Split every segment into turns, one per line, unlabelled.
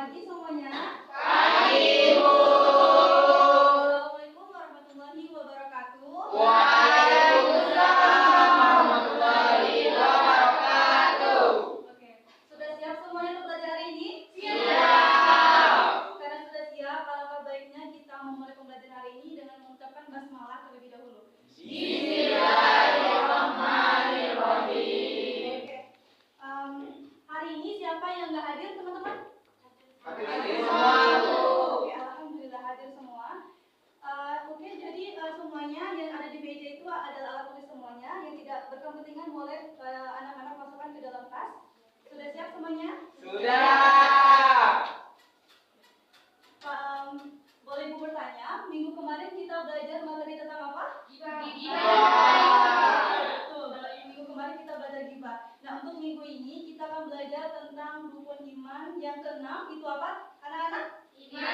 pagi semuanya.
Pagi, Bu.
Assalamualaikum warahmatullahi wabarakatuh.
Waalaikumsalam warahmatullahi wabarakatuh.
Oke, sudah siap semuanya untuk belajar hari ini?
Siap.
Karena sudah siap, alangkah baiknya kita memulai pembelajaran hari ini dengan mengucapkan basmalah terlebih dahulu.
Bismillahirrahmanirrahim.
Oke, hari ini siapa yang nggak hadir teman-teman?
Hadir semua, Bu.
Oke, alhamdulillah hadir semua. Oke, jadi semuanya yang ada di meja itu adalah alat tulis semuanya. Yang tidak berkepentingan boleh anak-anak masukkan ke dalam tas. Sudah siap semuanya?
Sudah.
Boleh Ibu bertanya, minggu kemarin kita belajar materi tentang apa?
Gibah.
Betul, minggu kemarin kita belajar gibah. Nah, untuk minggu ini kita akan belajar tentang rukun iman yang keenam. Itu apa, anak-anak?
Iman.
Nah,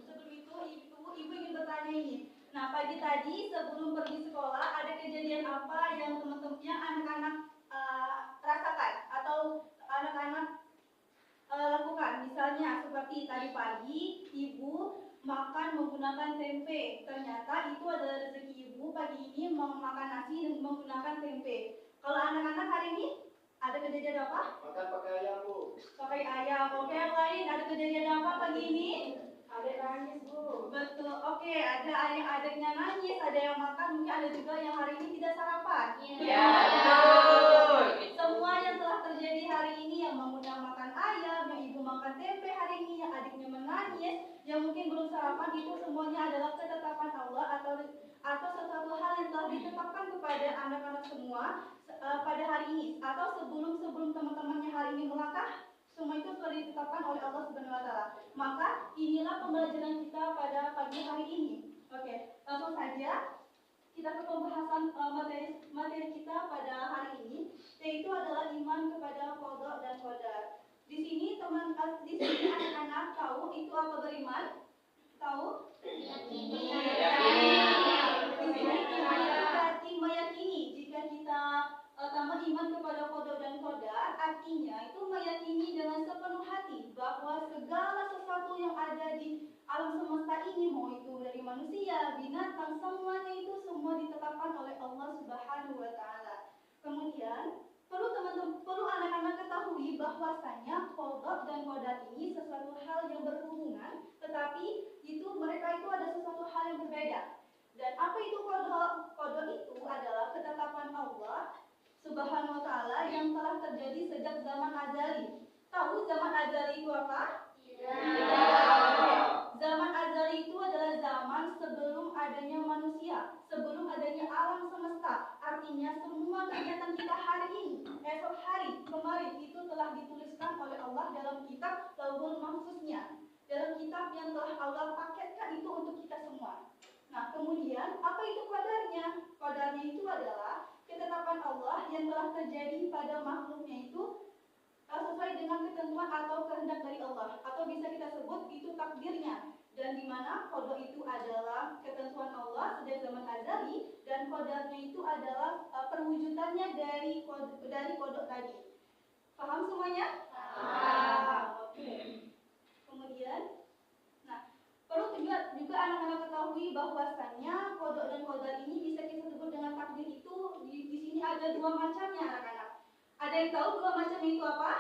sebelum itu ibu ingin bertanya ini. Nah, pagi tadi sebelum pergi sekolah ada kejadian apa yang teman-teman, yang anak-anak rasakan atau anak-anak lakukan? Misalnya seperti tadi pagi ibu makan menggunakan tempe. Ternyata itu adalah rezeki ibu pagi ini makan nasi dan menggunakan tempe. Kalau anak-anak hari ini ada kejadian apa?
Makan pakai ayam, Bu.
Pakai ayam. Oke, yang lain ada kejadian apa pagi ini?
Ada nangis, Bu.
Betul. Oke, ada adiknya nangis, ada yang makan, mungkin ada juga yang hari ini tidak sarapan.
Ya, betul.
Semua yang telah terjadi hari ini, yang mengundang makan ayam, yang ibu makan tempe hari ini, yang adiknya menangis, yang mungkin belum sarapan, itu semuanya adalah ketetapan Allah atau sesuatu hal yang telah ditetapkan kepada anak-anak semua pada hari ini atau sebelum teman-temannya hari ini melangkah. Semua itu sudah ditetapkan oleh Allah Subhanahu wa Ta'ala. Maka inilah pembelajaran kita pada pagi hari ini. Oke, langsung saja kita ke pembahasan materi kita pada hari ini, yaitu adalah iman kepada qada dan qadar. Di sini anak-anak tahu itu apa beriman? Tahu?
Yakini.
Di sini berarti meyakini. Jika kita tambah iman kepada qada dan qadar, artinya itu meyakini dengan sepenuh hati bahwa segala sesuatu yang ada di alam semesta ini, mau itu dari manusia, binatang, semuanya itu semua ditetapkan oleh Allah Subhanahu wa Ta'ala. Kemudian perlu anak-anak ketahui bahwasanya qada dan qadar ini sesuatu hal yang berhubungan, tetapi mereka itu ada sesuatu hal yang berbeda. Dan apa itu qada? Qada itu adalah ketetapan Allah Subhanahu wa Ta'ala yang telah terjadi sejak zaman azali. Tahu zaman azali itu apa? Zaman azali itu adalah zaman sebelum adanya manusia, sebelum adanya alam semesta. Artinya semua kegiatan kita hari ini, esok hari, kemarin itu telah dituliskan oleh Allah dalam kitab Lauhul Mahfuznya, dalam kitab yang telah Allah paketkan itu untuk kita semua. Nah, kemudian apa itu qadarnya? Qadarnya itu adalah ketetapan Allah yang telah terjadi pada makhluknya itu sesuai dengan ketentuan atau kehendak dari Allah, atau bisa kita sebut itu takdirnya. Dan di mana qada itu adalah ketentuan Allah sejak zaman azali, dan qadarnya itu adalah perwujudannya dari qada tadi. Paham semuanya? Oke. Kemudian, perlu juga anak-anak ketahui bahwasannya qada dan qadar ini bisa kita sebut dengan takdir itu di sini ada dua macamnya anak-anak. Ada yang tahu dua macamnya itu apa?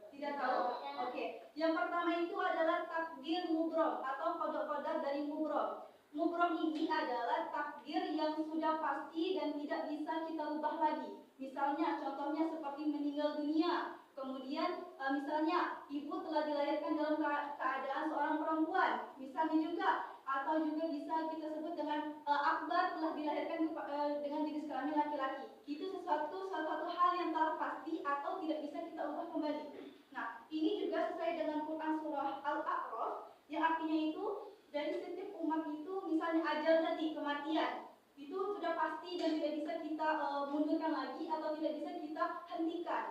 Tidak tahu? Oke. Yang pertama itu adalah takdir mubrom atau qada dari mubrom. Mubrom ini adalah takdir yang sudah pasti dan tidak bisa kita ubah lagi. Misalnya, contohnya seperti meninggal dunia. Kemudian misalnya ibu telah dilahirkan dalam keadaan seorang perempuan, misalnya juga, atau juga bisa kita sebut dengan akbar telah dilahirkan dengan jenis kelamin laki-laki. Itu sesuatu hal yang telah pasti atau tidak bisa kita ubah kembali. Nah, ini juga sesuai dengan Quran surah Al-A'raf yang artinya itu dari setiap umat itu, misalnya ajal tadi, kematian, itu sudah pasti dan tidak bisa kita mundurkan lagi atau tidak bisa kita hentikan.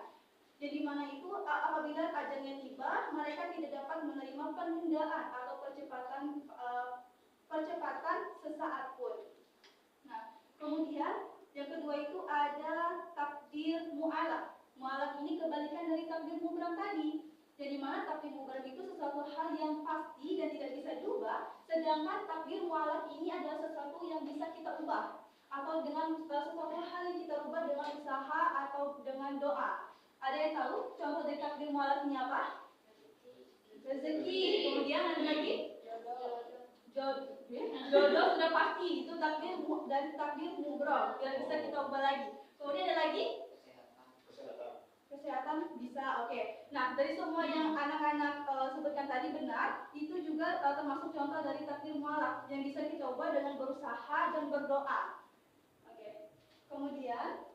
Jadi mana itu apabila ajalnya tiba, mereka tidak dapat menerima penundaan atau percepatan sesaat pun. Nah, kemudian yang kedua itu ada takdir mu'alaq. Mu'alaf ini kebalikan dari takdir mubram tadi. Jadi mana takdir mubram itu sesuatu hal yang pasti dan tidak bisa diubah, sedangkan takdir mu'alaf ini adalah sesuatu yang bisa kita ubah, atau dengan sesuatu hal yang kita ubah dengan usaha atau dengan doa. Ada yang tahu contoh dari takdir mu'alaf ini apa? Rezeki. Kemudian ada lagi? Jodoh sudah pasti, itu takdir dan takdir mubram yang bisa kita ubah lagi. Kemudian ada lagi? Kesehatan bisa, oke. Nah, dari semua yang anak-anak sebutkan tadi benar, itu juga termasuk contoh dari takdir mu'alaf yang bisa kita ubah dengan berusaha dan berdoa. Oke. Kemudian,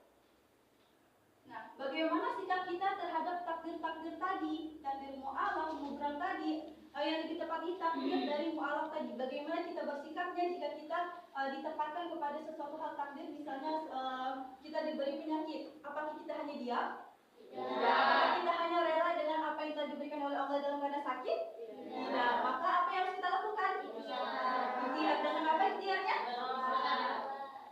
nah, bagaimana sikap kita terhadap takdir-takdir tadi, takdir mu'alaf, mubram tadi, yang lebih tepatnya takdir dari mu'alaf tadi. Bagaimana kita bersikapnya jika kita ditempatkan kepada sesuatu hal takdir, misalnya kita diberi penyakit, apakah kita hanya diam? Apakah kita hanya rela dengan apa yang telah diberikan oleh Allah dalam keadaan sakit? Tidak. Maka apa yang harus kita lakukan? Ikhtiar. Dengan apa ikhtiarnya?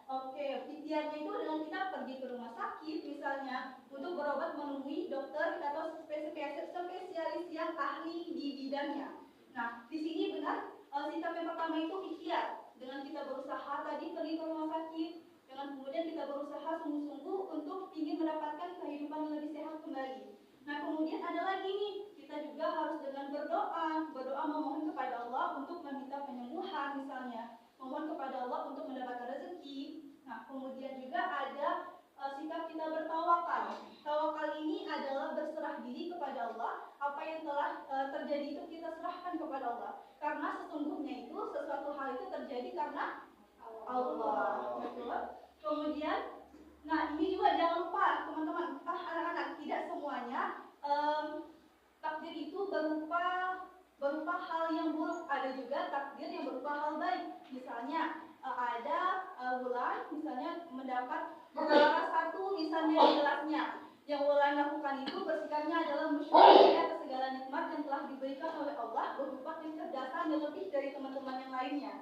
Oke, ikhtiarnya itu dengan kita pergi ke rumah sakit misalnya untuk berobat menemui dokter atau spesialis yang ahli di bidangnya. Nah, di sini benar sikap yang pertama itu ikhtiar. Dengan kita berusaha tadi pergi ke rumah sakit, dengan kemudian kita berusaha sungguh-sungguh untuk ingin mendapatkan kehidupan yang lebih sehat kembali. Nah, kemudian ada lagi nih, kita juga harus dengan berdoa memohon kepada Allah untuk meminta penyembuhan misalnya, memohon kepada Allah untuk mendapatkan rezeki. Nah, kemudian juga ada sikap kita bertawakal. Tawakal ini adalah berserah diri kepada Allah. Apa yang telah terjadi itu kita serahkan kepada Allah. Karena sesungguhnya itu sesuatu hal itu terjadi karena Allah. Betul. Kemudian, nah ini juga jangan lupa teman-teman, anak-anak, tidak semuanya takdir itu berupa hal yang buruk. Ada juga takdir yang berupa hal baik. Misalnya ada Wulan misalnya mendapat juara 1 misalnya di kelasnya. Yang Wulan lakukan itu bersikapnya adalah bersyukur atas segala nikmat yang telah diberikan oleh Allah berupa kecerdasan yang lebih dari teman-teman yang lainnya.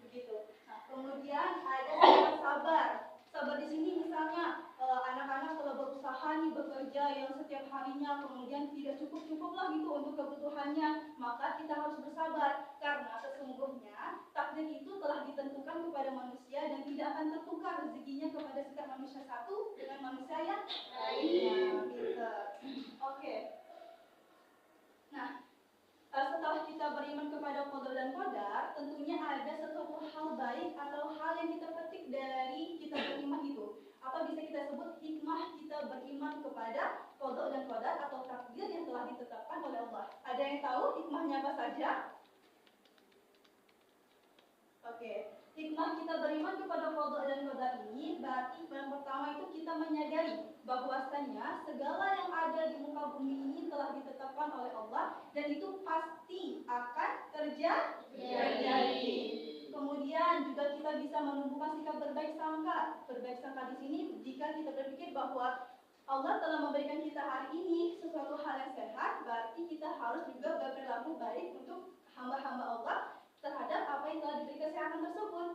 Begitu. Nah, kemudian ada sikap sabar. Sabar di sini misalnya anak-anak telah berusaha nih bekerja yang setiap harinya kemudian tidak cukup-cukuplah gitu untuk kebutuhannya, maka kita harus bersabar karena sesungguhnya takdir itu telah ditentukan kepada manusia dan tidak akan tertukar rezekinya kepada setiap manusia satu dengan manusia yang lainnya. Gitu. Oke. Nah, setelah kita beriman kepada qada dan qadar, tentunya ada sesuatu hal baik atau hal yang kita petik dari kita beriman itu. Apa bisa kita sebut hikmah kita beriman kepada qada dan qadar atau takdir yang telah ditetapkan oleh Allah. Ada yang tahu hikmahnya apa saja? Oke. Hikmah kita beriman kepada qada dan qadar ini berarti yang pertama itu kita menyadari bahwasanya segala yang ada di muka bumi ini telah ditetapkan oleh Allah dan itu pasti akan terjadi. Kemudian juga kita bisa menumbuhkan sikap berbaik sangka. Berbaik sangka di sini jika kita berpikir bahwa Allah telah memberikan kita hari ini sesuatu hal yang sehat, berarti kita harus juga berperilaku baik untuk hamba-hamba Allah terhadap apa yang telah diberi kesehatan tersebut.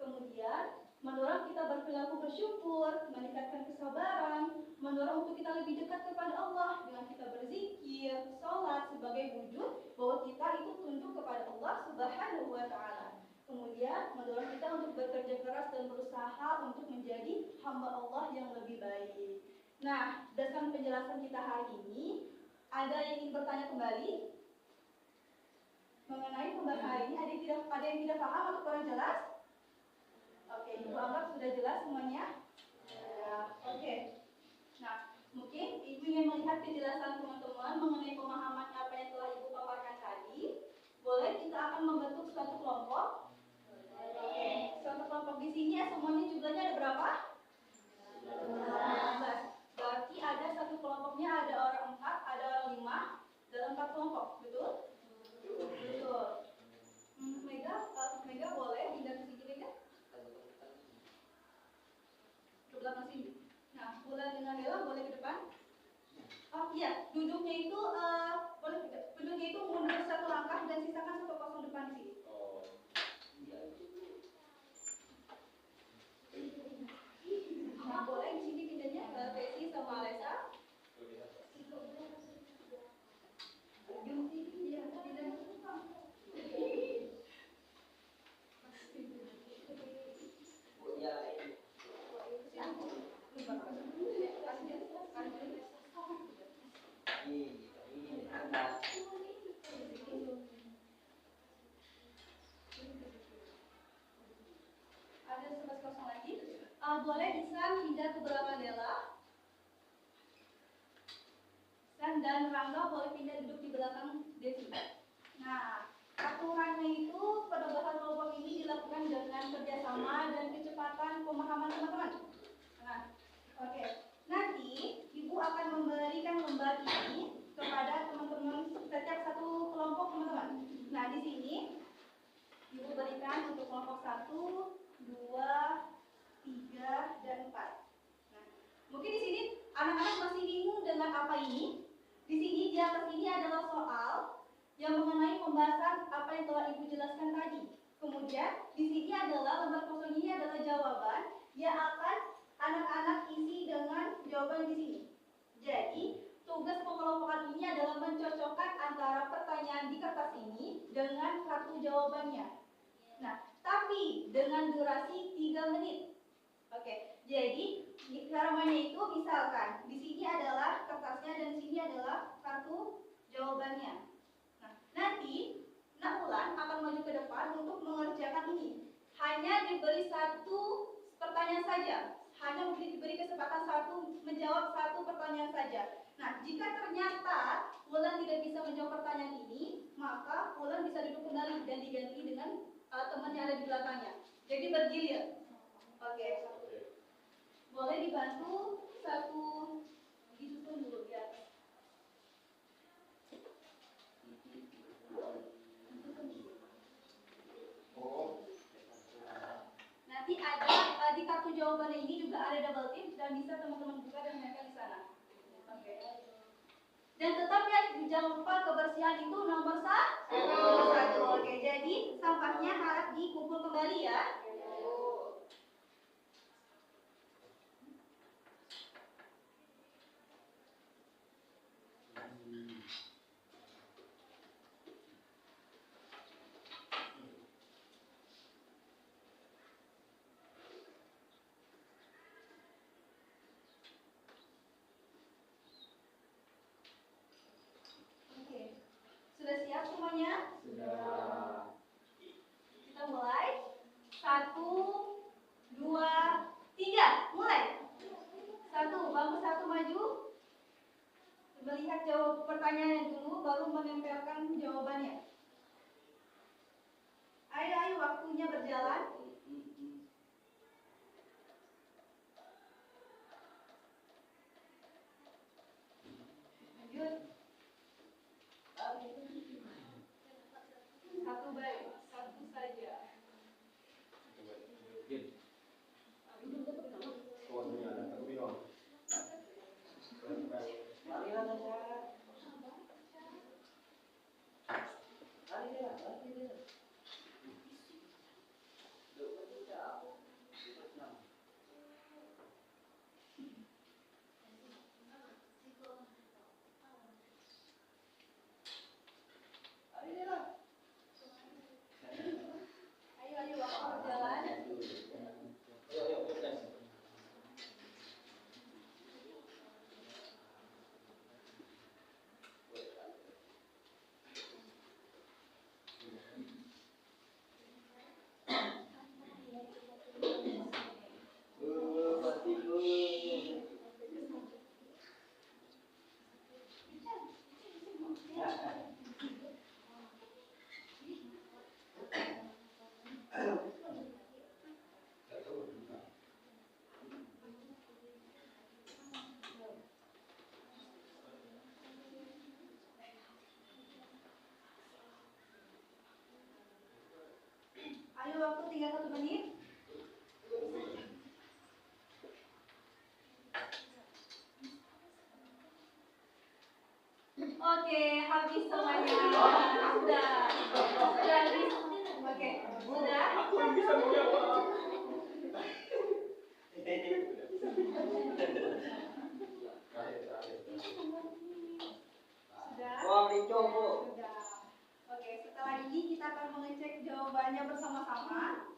Kemudian mendorong kita berperilaku bersyukur, meningkatkan kesabaran, mendorong untuk kita lebih dekat kepada Allah dengan kita berzikir, sholat sebagai wujud bahwa kita itu tunduk kepada Allah Subhanahu wa Ta'ala. Kemudian mendorong kita untuk bekerja keras dan berusaha untuk menjadi hamba Allah yang lebih baik. Nah, berdasarkan penjelasan kita hari ini, ada yang ingin bertanya kembali mengenai pembahasan hari ini? Ada yang tidak paham atau kurang jelas? Oke, Ibu anggap sudah jelas semuanya? Ya, oke. Nah, mungkin Ibu ingin melihat penjelasan teman-teman mengenai pemahaman apa yang telah Ibu paparkan tadi. Boleh kita akan membentuk suatu kelompok? Oke, suatu kelompok di sini ya, semuanya jumlahnya ada berapa? 15. Berarti ada satu kelompoknya ada orang 4, ada orang 5 dalam 4 kelompok, betul? Betul. Mega boleh pindah ke sini Mega? Ke belakang sini. Nah, Bulan dengan Bella boleh ke depan? Oh iya, duduknya itu boleh tidak? Duduknya itu mundur satu langkah dan sisakan satu kosong depan di sini. Nah, boleh di sini pindahnya Tesi sama Alesa. Ada sobat kosong lagi? Boleh Ihsan pindah ke belakang Dela. Ihsan dan Rangga boleh pindah duduk di belakang Devi. Nah, aturannya itu penugasan kelompok ini dilakukan dengan kerjasama dan kecepatan pemahaman teman-teman. Nah, oke. Nanti Ibu akan memberikan lembar ini kepada teman-teman setiap satu kelompok teman-teman. Nah, di sini Ibu berikan untuk kelompok 1, 2, 3, dan 4. Nah, mungkin di sini anak-anak masih bingung dengan apa ini. Di sini di atas ini adalah soal yang mengenai pembahasan apa yang telah Ibu jelaskan tadi. Kemudian di sini adalah lembar kosong ini adalah jawaban yang akan anak-anak isi dengan jawaban di sini. Jadi tugas pengelompokan ini adalah mencocokkan antara pertanyaan di kertas ini dengan kartu jawabannya. Nah, tapi dengan durasi 3 menit. Oke, jadi cara mainnya itu misalkan di sini adalah kertasnya dan di sini adalah kartu jawabannya. Nah, nanti Naulan akan maju ke depan untuk mengerjakan ini. Hanya diberi satu pertanyaan saja. Hanya diberi kesempatan menjawab satu pertanyaan saja. Nah, jika ternyata Wulan tidak bisa menjawab pertanyaan ini, maka Wulan bisa duduk kembali dan diganti dengan teman yang ada di belakangnya. Jadi bergilir. Oke. Boleh dibantu satu disusun dulu ya. Nanti ada di kartu jawabannya ini juga ada double tick dan bisa teman-teman buka dan mereka di sana. Oke. Dan tetap ya jangan lupa kebersihan itu nomor 1. Oke, jadi sampahnya harus dikumpul kembali ya. Sudah siap semuanya?
Sudah.
Kita mulai. 1, 2, 3. Mulai. 1, bangku 1 maju. Melihat jawab pertanyaan dulu, baru menempelkan jawabannya. Ayo, waktunya berjalan. Lanjut. Satu baik, satu saja. Ayo, waktu berjalan. Ayo, waktu tinggal 1 menit. Oke, habis semuanya. Sudah habis. Oke, sudah. Sudah. Oke, setelah ini kita akan mengecek jawabannya bersama-sama.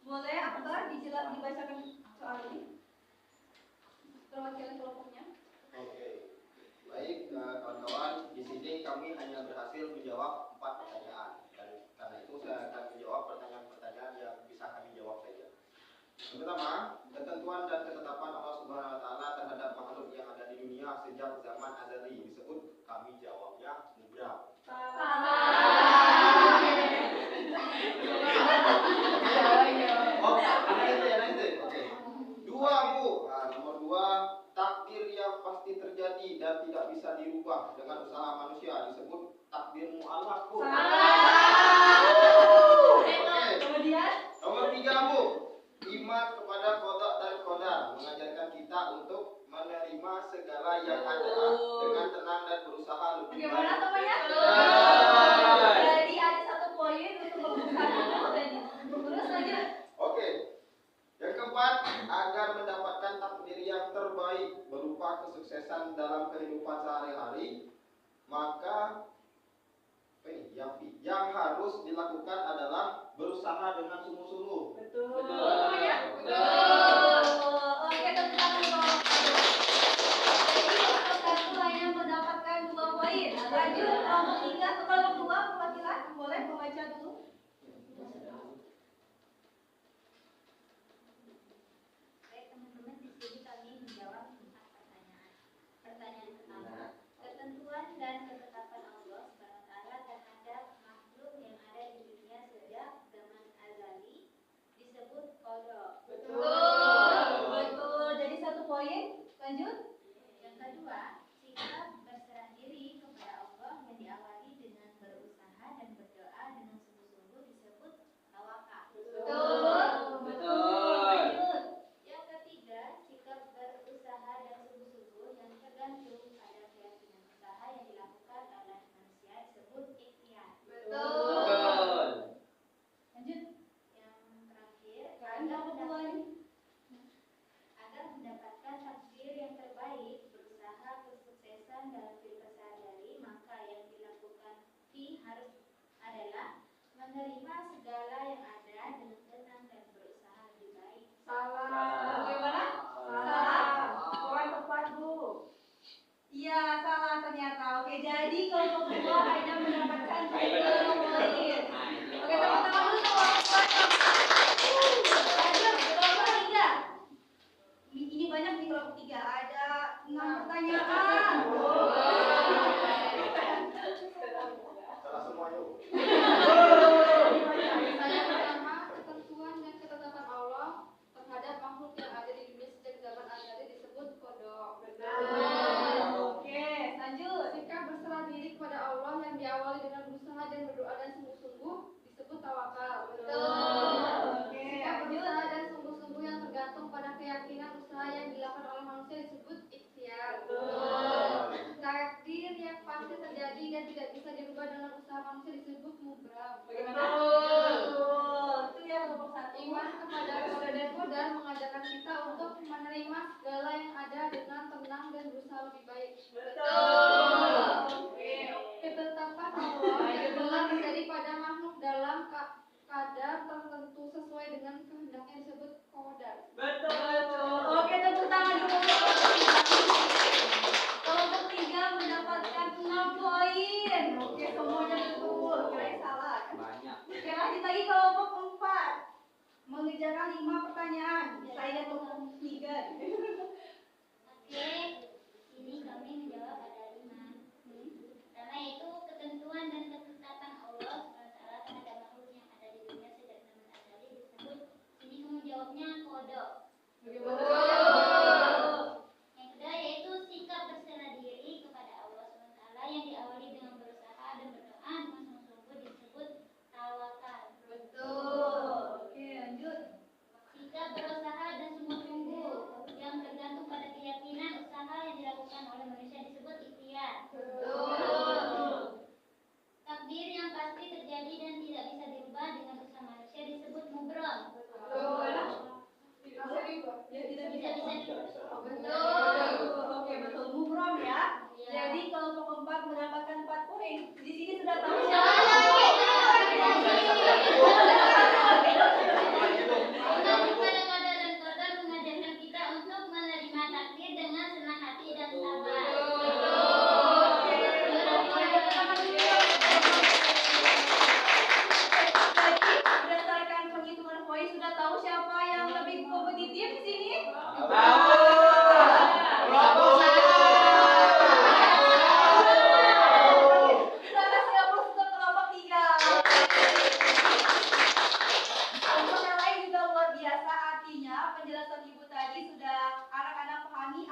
Boleh Akbar dibacakan soal ini?
kami hanya berhasil menjawab 4 pertanyaan. Dan karena itu saya akan menjawab pertanyaan-pertanyaan yang bisa kami jawab saja. Yang pertama, ketentuan dan ketetapan Allah Subhanahu wa taala terhadap makhluk yang ada di dunia sejak zaman azali disebut, kami jawabnya mubrah. Oh, anak itu. Oke. 2, Bu. Nomor 2, takdir yang pasti terjadi dan tidak bisa dirubah dengan usaha manusia disebut takdir mu'allaq, Bu. Oke.
Kemudian
Nomor 3, Bu. Iman kepada qada dan qadar mengajarkan kita untuk menerima segala yang ada dengan tenang dan berusaha lebih
bagaimana
baik.
temannya?
Betul.
Jadi ada 1 poin untuk membuka tadi. Terus lanjut.
Oke. Yang keempat, agar mendapatkan takdir yang terbaik berupa kesuksesan dalam kehidupan sehari-hari, maka yang harus dilakukan adalah berusaha dengan sungguh-sungguh.
Betul.
Temannya?
Betul.
Oke, tepuk tangan dulu. Jadi kelompok 1 hanya mendapatkan 2 poin. Lanjut kelompok 3 atau kelompok 2 perwakilan boleh membaca dulu.
Baik teman-teman, di sini kami menjawab 4 pertanyaan. Pertanyaan pertama, ketentuan dan ketetapan Allah SWT terhadap makhluk yang ada di dunia sejak zaman azali disebut qada.
Betul. Jadi 1 poin. Lanjut.
Yang kedua, sikap berserah diri kepada Allah yang diawali dengan berusaha dan berdoa dengan sungguh-sungguh disebut tawakal.
Betul.
Lanjut.
Yang ketiga, sikap berusaha dan sungguh-sungguh yang tergantung pada keyakinan usaha yang dilakukan oleh manusia disebut ikhtiar.
Betul.
Lanjut.
Yang terakhir,
Kan
agar mendapatkan takdir yang terbaik, berusaha kesuksesan dalam kehidupan sehari-hari, maka yang dilakukan harus adalah menerima segala yang ada dengan tenang dan berusaha lebih baik.
Salah.
Bagaimana?
Salah. Kurang tepat, Bu.
Iya, salah ternyata. Oke, jadi kelompok 2 hanya mendapatkan 2 poin. Oke, teman-teman dulu kelompok 2. Lanjut, kelompok 3. Ini banyak nih kelompok 3. Ada 6 pertanyaan.
Salah semua, yuk.
Pertanyaan pertama, ketentuan dan ketetapan Allah terhadap makhluk yang ada di dunia sejak zaman azali disebut qada.
Oke, lanjut.
Sikap berserah diri kepada Allah yang diawali dengan berusaha dan berdoa dan sungguh-sungguh disebut tawakal.
Oke,
Sikap
lanjut.
berusaha dan sungguh-sungguh yang tergantung pada keyakinan usaha yang dilakukan oleh manusia disebut ikhtiar. Takdir yang pasti terjadi dan tidak bisa dirubah dengan usaha manusia disebut mubrah.
Betul. Itu ya kelompok 1.
Iman kepada qada dan qadar mengajarkan kita untuk menerima segala yang ada dengan tenang dan berusaha lebih baik.
Oke.
Ketetapan Allah yang telah terjadi pada makhluk dalam kadar tertentu sesuai dengan kehendaknya disebut qadar.
Oke, tepuk tangan dulu. Kelompok 3 mendapatkan 6 poin. Oke, semuanya betul. Kirain salah.
Banyak.
Oke, lanjut lagi kelompok 4. Mengerjakan 5 pertanyaan. Saya kelompok 3.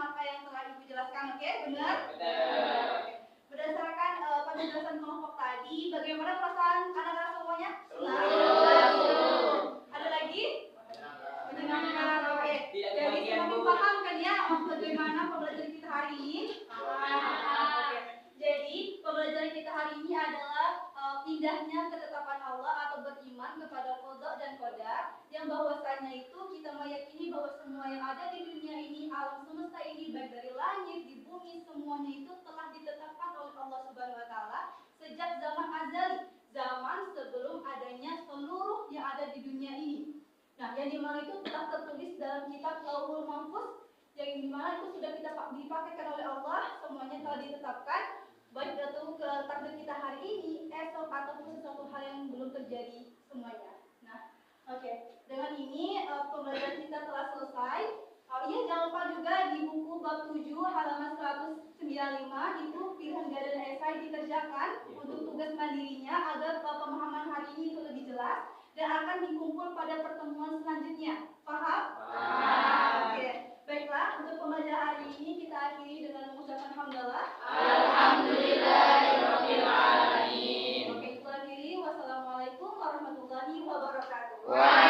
apa yang telah Ibu jelaskan, oke? Benar?
Benar.
Oke. Berdasarkan penjelasan kelompok tadi, bagaimana perasaan anak-anak semuanya?
Senang.
Ada lagi?
Menyenangkan.
Menyenangkan, oke.
Tidak
Jadi
kebagian,
semakin
Bu.
paham kan ya bagaimana pembelajaran kita hari ini? Oke. Jadi pembelajaran kita hari ini adalah pindahnya ketetapan Allah atau beriman kepada qada dan qadar, yang bahwasanya itu kita meyakini bahwa semua yang ada di dunia ini, alam semesta ini, baik dari langit, di bumi, semuanya itu telah ditetapkan oleh Allah Subhanahu wa taala sejak zaman azali, zaman sebelum adanya seluruh yang ada di dunia ini. Nah, yang dimana itu telah tertulis dalam kitab Lauhul Mahfuz, yang dimana itu sudah kita dipakaikan oleh Allah, semuanya telah ditetapkan, baik itu ke takdir kita hari ini, esok, ataupun sesuatu hal yang belum terjadi semuanya. Nah, oke. Dengan ini pembelajaran kita telah selesai. Iya, jangan lupa juga di buku bab 7 halaman 195 itu pilihan gada dan esai dikerjakan untuk tugas mandirinya agar pemahaman hari ini itu lebih jelas dan akan dikumpul pada pertemuan selanjutnya. Paham?
Paham.
Oke. Baiklah, untuk pembelajaran hari ini kita akhiri dengan mengucapkan hamdalah.
Alhamdulillahirabbil alamin.
Oke, itu akhiri. Wassalamualaikum warahmatullahi wabarakatuh.
Waalaikumsalam.